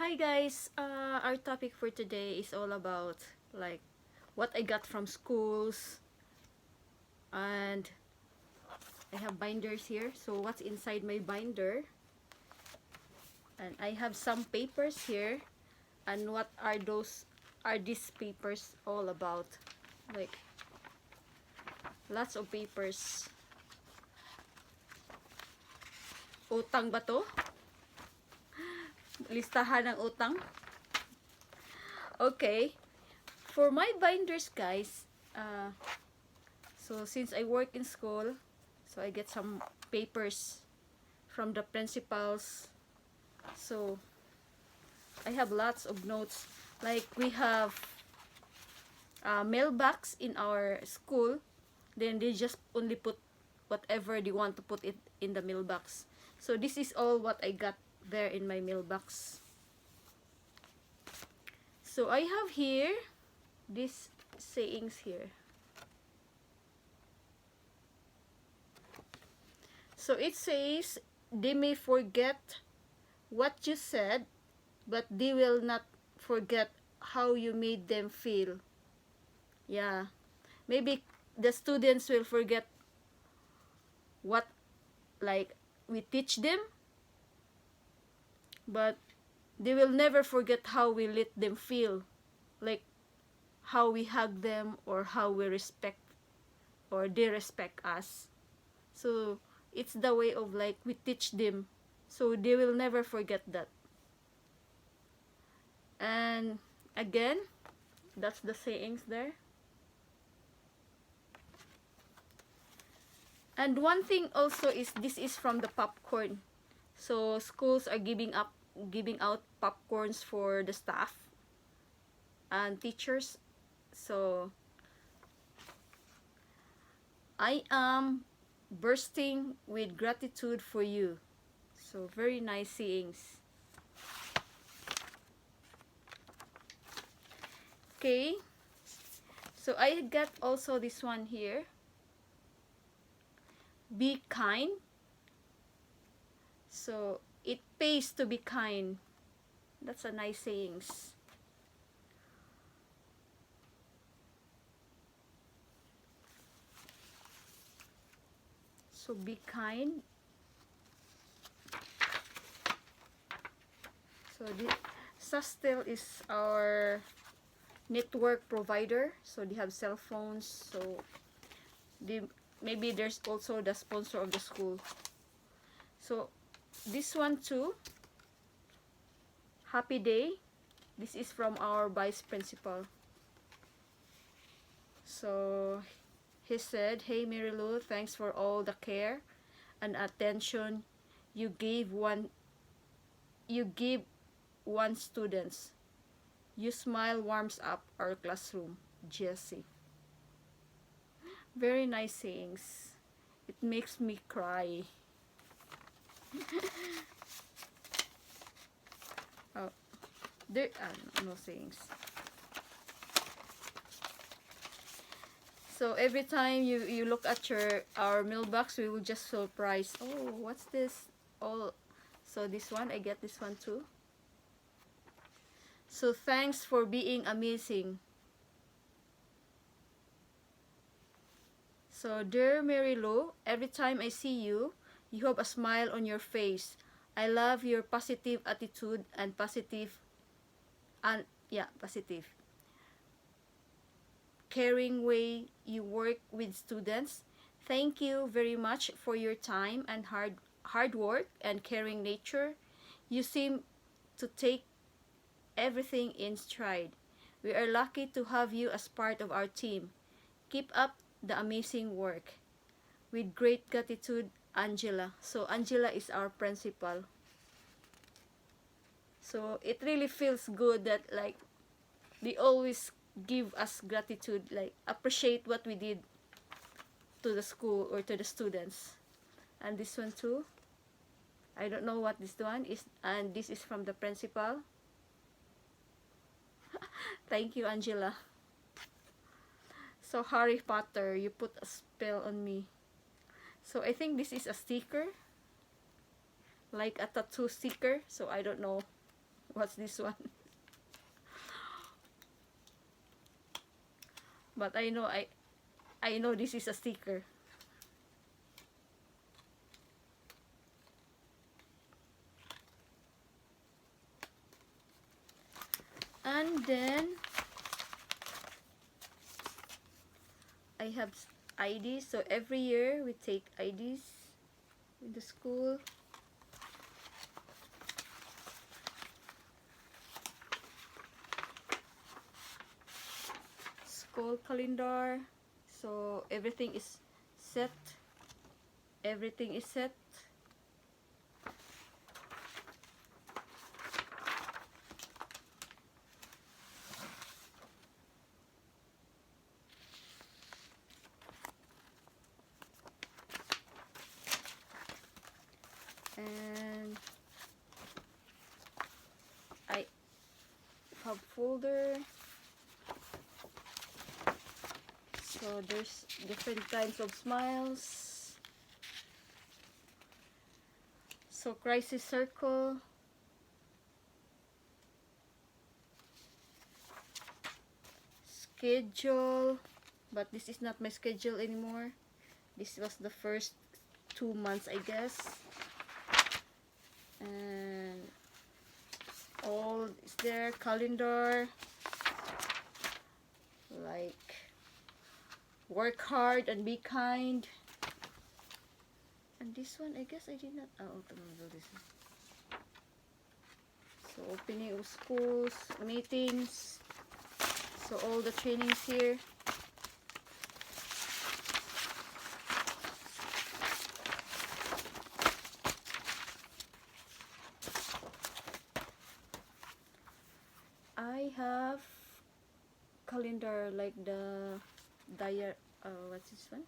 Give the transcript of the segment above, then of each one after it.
Hi guys, our topic for today is all about like what I got from schools, and I have binders here. So what's inside my binder, and I have some papers here, and what are these papers all about? Like lots of papers. Utang ba to? Listahan ng utang? Okay. For my binders guys, so since I work in school, so I get some papers from the principals. So I have lots of notes. Like we have a mailbox in our school. Then they just only put whatever they want to put it in the mailbox. So this is all what I got there in my mailbox. So I have here these sayings here. So it says, they may forget what you said, but they will not forget how you made them feel. Yeah. Maybe the students will forget what like we teach them, but they will never forget how we let them feel. Like how we hug them, or how we respect, or they respect us. So it's the way of like we teach them, so they will never forget that. And again, that's the sayings there. And one thing also is, this is from the popcorn. So schools are giving out popcorns for the staff and teachers. So I am bursting with gratitude for you. So very nice sayings. Okay, so I got also this one here. Be kind. So it pays to be kind. That's a nice sayings. So be kind. So the Sustel is our network provider. So they have cell phones. So maybe there's also the sponsor of the school. So this one too. Happy day. This is from our vice principal. So he said, "Hey Mary Lou, thanks for all the care and attention you give one students. Your smile warms up our classroom, Jessie." Very nice sayings. It makes me cry. Oh, there are no sayings. So every time you look at our mailbox, we will just surprise. Oh, what's this? Oh, so this one, I get this one too. So thanks for being amazing. So dear Mary Lou, every time I see you, you have a smile on your face. I love your positive attitude and positive caring way you work with students. Thank you very much for your time and hard work and caring nature. You seem to take everything in stride. We are lucky to have you as part of our team. Keep up the amazing work. With great gratitude, Angela. So Angela is our principal. So it really feels good that like they always give us gratitude, like appreciate what we did to the school or to the students. And this one too, I don't know what this one is, and this is from the principal. Thank you, Angela. So Harry Potter, you put a spell on me. So I think this is a sticker, like a tattoo sticker. So I don't know. What's this one? But I know this is a sticker. And then I have IDs. So every year we take IDs in the school. School calendar. So everything is set. Everything is set. And I have folder. So there's different kinds of smiles. So crisis circle. Schedule. But this is not my schedule anymore. This was the first 2 months, I guess. And all is there. Calendar. Like, work hard and be kind. And this one, I guess I did not. Oh, this one. So opening of schools, meetings. So all the trainings here. I have calendar like the what's this one?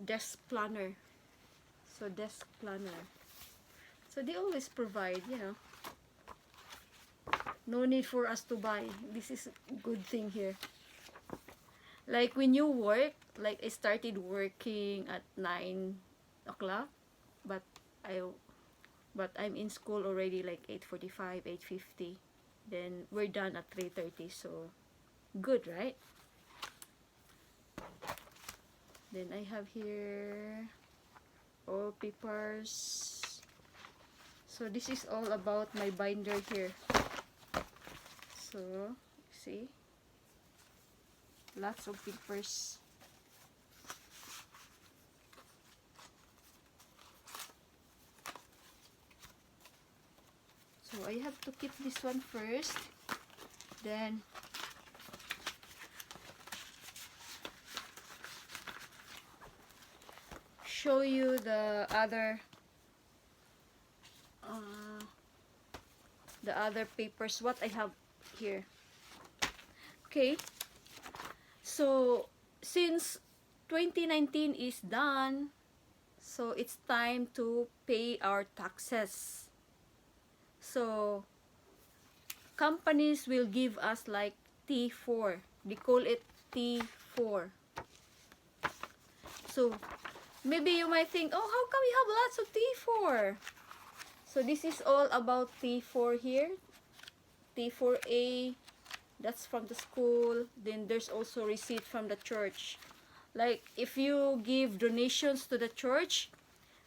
Desk planner. So desk planner. So they always provide, you know. No need for us to buy. This is a good thing here. Like when you work, like I started working at 9 o'clock, but I'm in school already like 8:45, 8:50. Then we're done at 3:30, so good, right? Then I have here all papers. So this is all about my binder here. So, see? Lots of papers. So I have to keep this one first. Then show you the other papers what I have here. Okay, so since 2019 is done, so it's time to pay our taxes. So companies will give us like T4. They call it T4. So maybe you might think, oh, how come you have lots of T4? So this is all about T4 here. T4A, that's from the school. Then there's also receipt from the church. Like if you give donations to the church,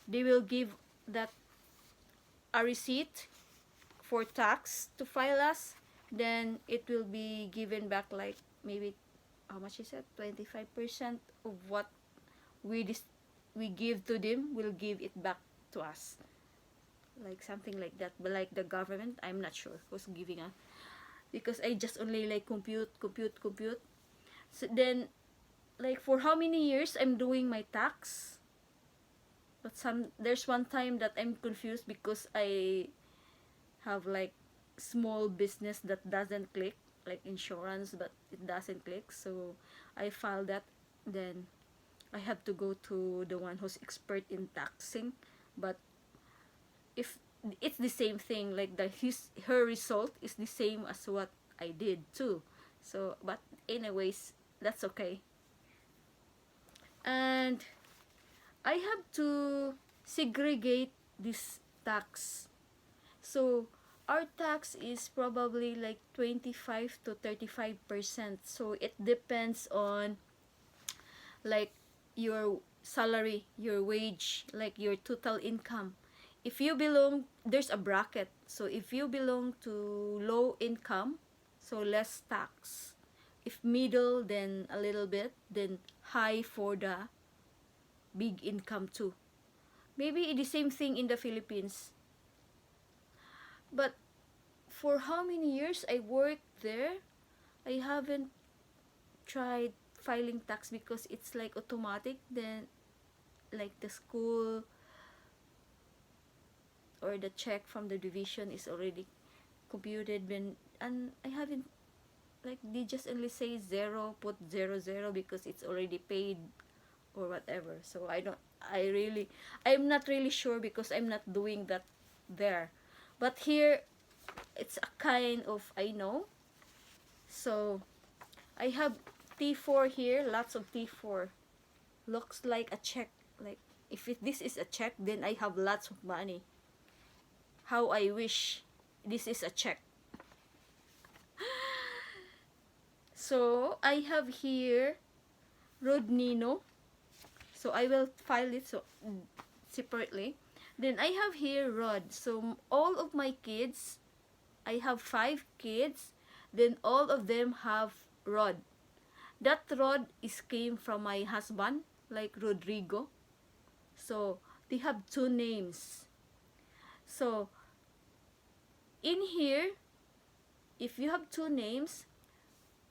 they will give that a receipt for tax to file us. Then it will be given back like maybe, how much is it? 25% of what we give to them will give it back to us. Like something like that. But like the government, I'm not sure who's giving us. Because I just only like compute. So then, like for how many years I'm doing my tax. But there's one time that I'm confused because I have like small business that doesn't click. Like insurance, but it doesn't click. So I filed that. Then I have to go to the one who's expert in taxing. But if it's the same thing, like her result is the same as what I did too. So but anyways, that's okay. And I have to segregate this tax. So our tax is probably like 25 to 35%. So it depends on like your salary, your wage, like your total income. If you belong, there's a bracket. So if you belong to low income, so less tax. If middle, then a little bit. Then high for the big income too. Maybe the same thing in the Philippines. But for how many years I worked there, I haven't tried filing tax because it's like automatic. Then like the school or the check from the division is already computed when, and I haven't, like they just only say zero, put 00 because it's already paid or whatever. So I'm not really sure because I'm not doing that there. But here it's a kind of I know. So I have T4 here, lots of T4. Looks like a check. Like this is a check, then I have lots of money. How I wish this is a check. So I have here Rodnino. So I will file it so separately. Then I have here Rod. So all of my kids, I have 5 kids. Then all of them have Rod. That Rod is came from my husband, like Rodrigo. So they have 2 names. So in here, if you have 2 names,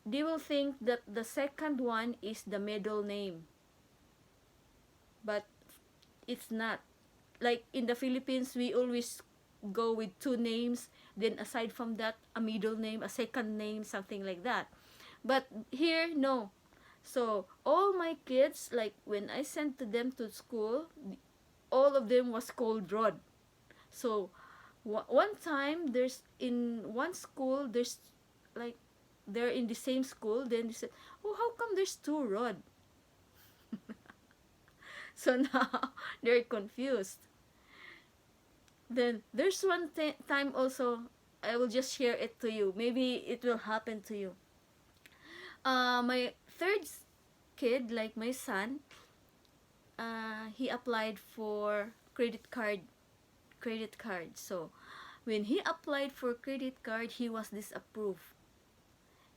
they will think that the second one is the middle name. But it's not. Like in the Philippines, we always go with 2 names, then aside from that, a middle name, a second name, something like that. But here, no. So all my kids, like when I sent them to school, all of them was called Rod. So one time, there's in one school, there's like they're in the same school. Then they said, "Oh, how come there's 2 Rod?" So now they're confused. Then there's one time also, I will just share it to you. Maybe it will happen to you. My third kid, like my son, he applied for credit card. So when he applied for credit card, he was disapproved.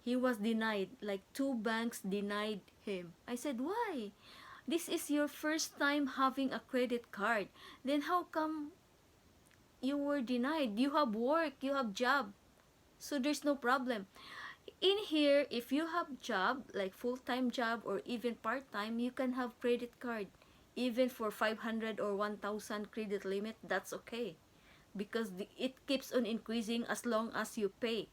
He was denied. Like 2 banks denied him. I said, why? This is your first time having a credit card. Then how come you were denied? You have work, you have job. So there's no problem. In here, if you have job, like full-time job or even part-time, you can have credit card. Even for 500 or 1,000 credit limit, that's okay. Because it keeps on increasing as long as you pay.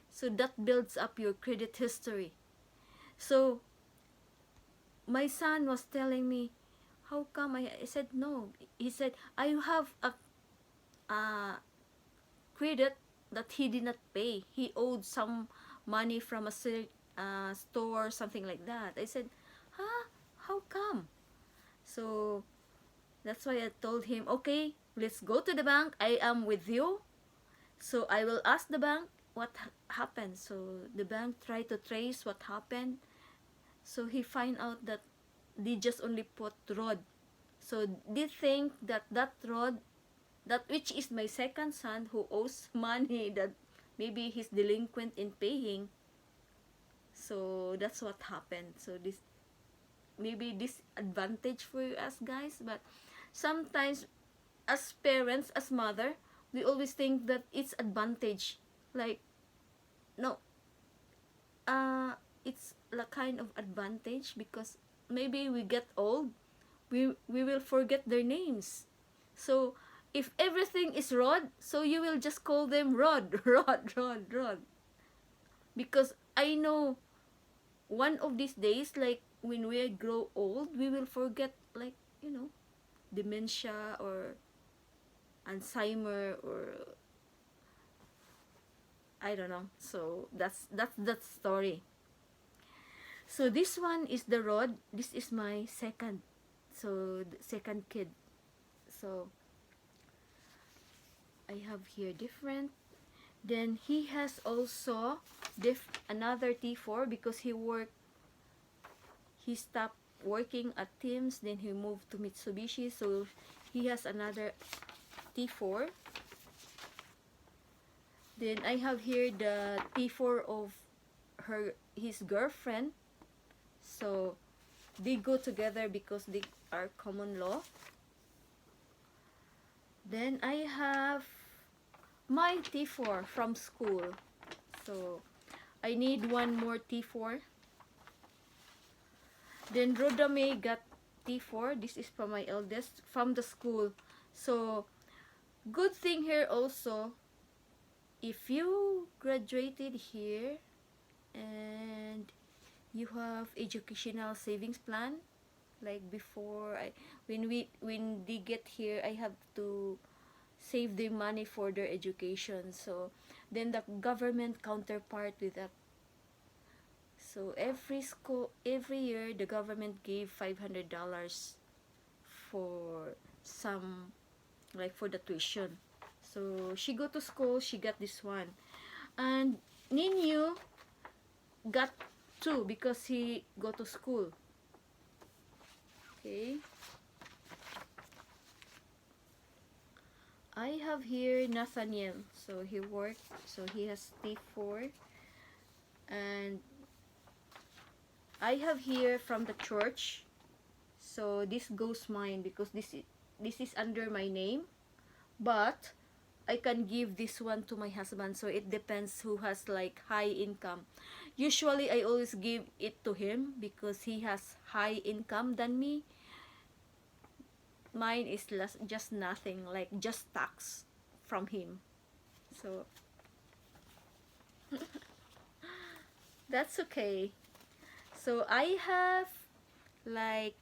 So that builds up your credit history. So my son was telling me, how come? I said, no. He said, I have a credit that he did not pay. He owed some money from a store, something like that. I said, huh? How come? So that's why I told him, okay, let's go to the bank. I am with you. So I will ask the bank what happened. So the bank tried to trace what happened. So he find out that they just only put Rod. So they think that Rod, that which is my second son who owes money that maybe he's delinquent in paying. So that's what happened. So this maybe disadvantage for us guys, but sometimes as parents, as mother, we always think that it's advantage. Like no, it's a kind of advantage because maybe we get old, we will forget their names. So if everything is Rod, so you will just call them Rod, Rod. Because I know one of these days, like when we grow old, we will forget, like, dementia or Alzheimer or I don't know. So that's that story. So this one is the Rod. This is my second. So the second kid. So I I have here different. Then he has also another T4 because he stopped working at Teams, then he moved to Mitsubishi, so he has another T4. Then I have here the T4 of his girlfriend, so they go together because they are common law. Then I have my T4 from school, so I need one more T4. Then Rodame got T4. This is from my eldest from the school. So good thing here also, if you graduated here and you have educational savings plan, like before when they get here, I have to save the money for their education. So then the government counterpart with that. So every year the government gave $500 for some, like for the tuition. So she go to school, she got this one. And Ninyo got two because he go to school. Okay. I have here Nathaniel. So he worked, so he has T4. And I have here from the church. So this goes mine because this is under my name. But I can give this one to my husband, so it depends who has like high income. Usually I always give it to him because he has high income than me. Mine is just nothing, like just tax from him. So that's okay. So I have like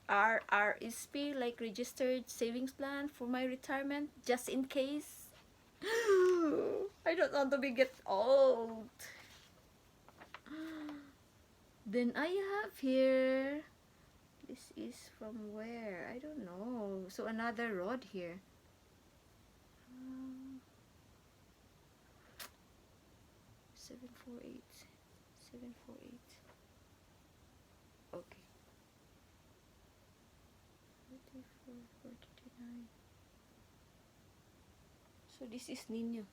RRSP, like registered savings plan for my retirement, just in case. I don't want to get old. Then I have here, this is from where? I don't know. So another rod here. 748. 748. Okay. 44, 439. So this is Nino.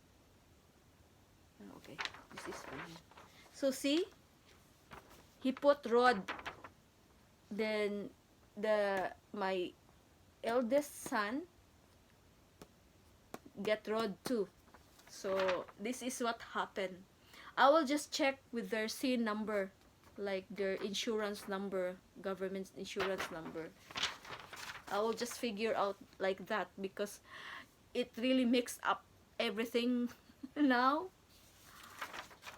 Okay, this is for him. So see, he put rod. Then my eldest son get rod too. So this is what happened. I will just check with their SIN number, like their insurance number, government insurance number. I will just figure out like that because it really mixed up everything now.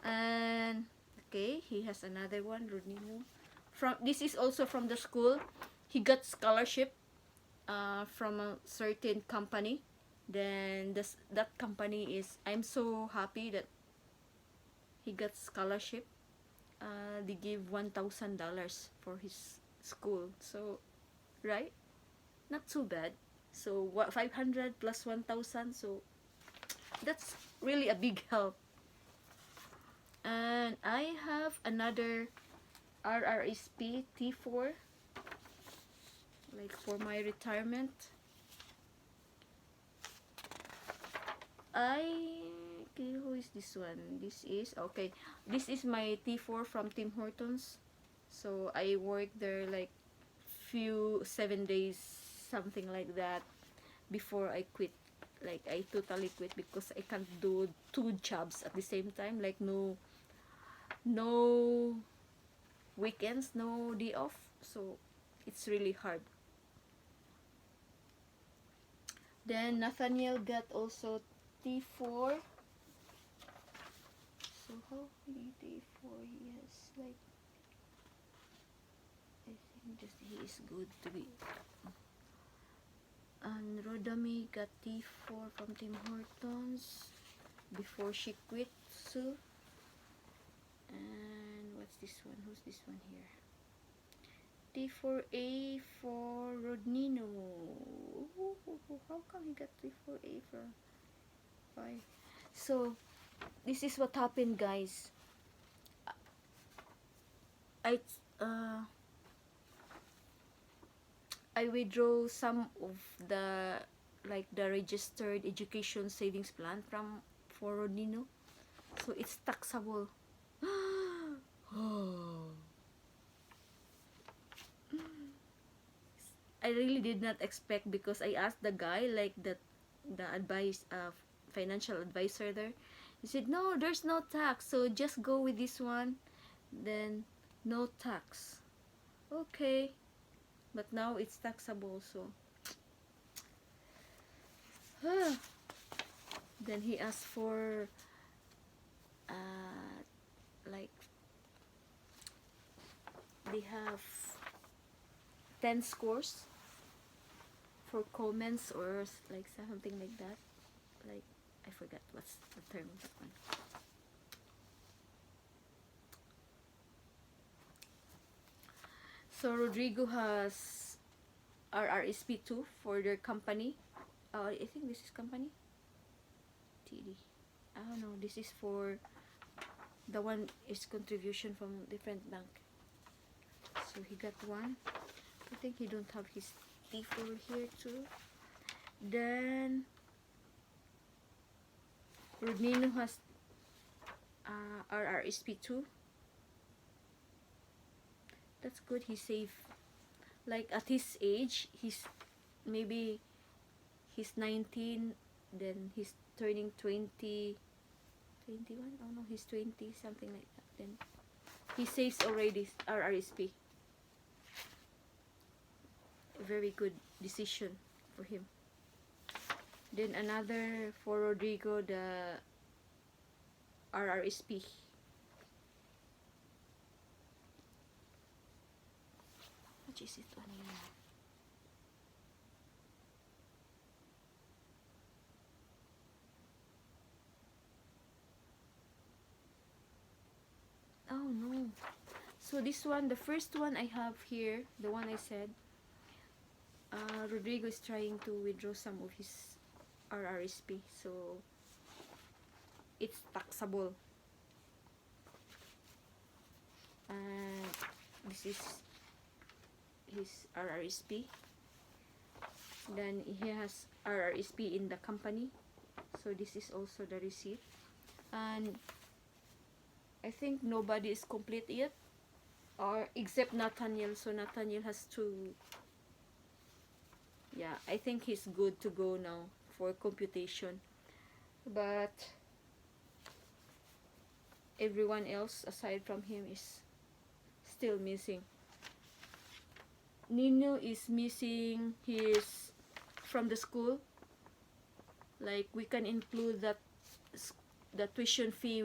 And okay, he has another one, Rodnino. This is also from the school. He got scholarship from a certain company. Then that company is, I'm so happy that he got scholarship. They give $1,000 for his school. So, right? Not too bad. So, what, 500 plus 1,000? So, that's really a big help. And I have another RRSP T4, like for my retirement. Who is this one? This is, okay, this is my T4 from Tim Hortons. So I worked there like 7 days, something like that, before I quit. Like I totally quit because I can't do 2 jobs at the same time, like no weekends, no day off, so it's really hard. Then Nathaniel got also T4. So how many T4 he has? Like, I think just he is good to be. And Rodami got T4 from Tim Hortons before she quit. So, and what's this one? Who's this one here? T4A for Rodnino. How come he got T4A from? verify. So this is what happened, guys. I uh I withdraw some of the, like, the registered education savings plan from for Rodnino, so it's taxable. Oh, I really did not expect, because I asked the guy, like, the advice financial advisor there. He said no, there's no tax, so just go with this one, then no tax. Okay, but now it's taxable, so then he asked for like, they have 10 scores for comments, or like something like that, like, I forgot what's the term of that one. So Rodrigo has RRSP2 for their company. I think this is company TD. I don't know, this is for the one is contribution from different bank. So he got one. I think he don't have his T4 here too. Then Rodnino has RRSP2. That's good. He saved, like, at his age, maybe he's 19, then he's turning 20, 21. Oh no, he's 20, something like that. Then he saves already RRSP. Very good decision for him. Then another for Rodrigo, the RRSP. What is it one here? Oh no. So this one, the first one I have here, the one I said, Rodrigo is trying to withdraw some of his RRSP, so it's taxable. And this is his RRSP. Then he has RRSP in the company, so this is also the receipt. And I think nobody is complete yet, or except Nathaniel. So Nathaniel has to, yeah, I think he's good to go now for computation. But everyone else aside from him is still missing. Nino is missing his from the school. Like, we can include that the tuition fee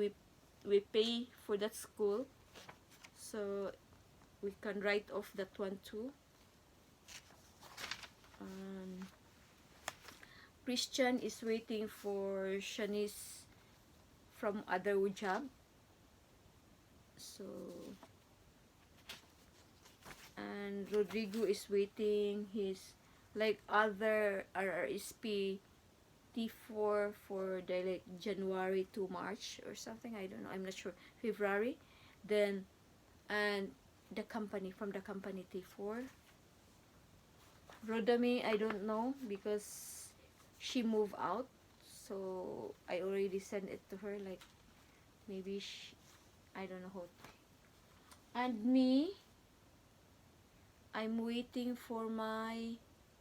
we pay for that school, so we can write off that one too. Christian is waiting for Shanice from other job, so, and Rodrigo is waiting his, like, other RRSP T4 for the, like, January to March or something. I don't know, I'm not sure. February. Then, and the company, from the company T4. Rodami, I don't know, because she moved out, so I already sent it to her, like, maybe I don't know how. And me, I'm waiting for my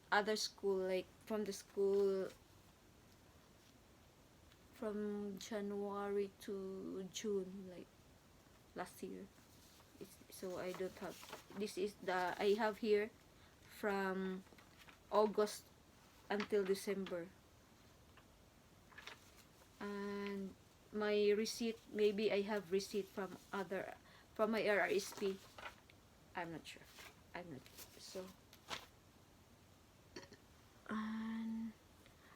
other school, like, from the school from January to June, like last year. So I don't have, this is the, I have here from August until December. And my receipt, maybe I have receipt from my RRSP. I'm not sure. So, and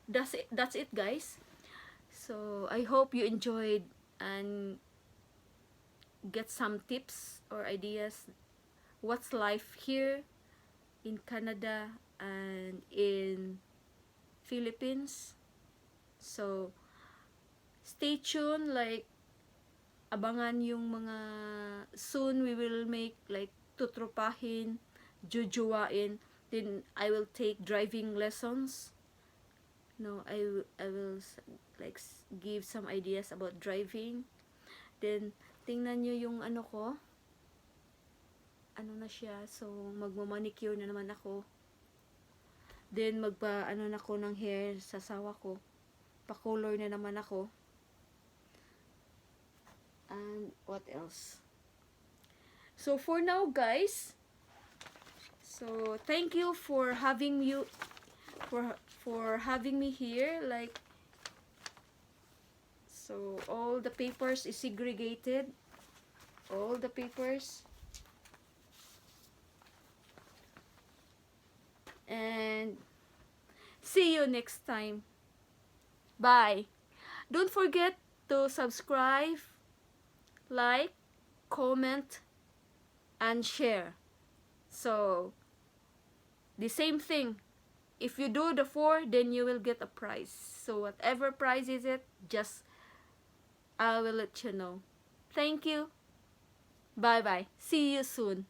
that's it, guys. So I hope you enjoyed and get some tips or ideas what's life here in Canada and in Philippines. So stay tuned, like abangan yung mga soon we will make, like tutropahin, jujuwain, then I will take driving lessons. No, I will like give some ideas about driving. Then tingnan nyo yung ano ko, ano na siya, so magmamanicure na naman ako. Then magpa ano na ko ng hair sa sawa ko, pa-color na naman ako. And what else? So for now guys, so thank you for having you for having me here. Like, so all the papers is segregated, all the papers, and see you next time. Bye. Don't forget to subscribe, like, comment, and share. So the same thing, if you do the 4, then you will get a prize. So whatever prize is it, just I will let you know. Thank you. Bye bye. See you soon.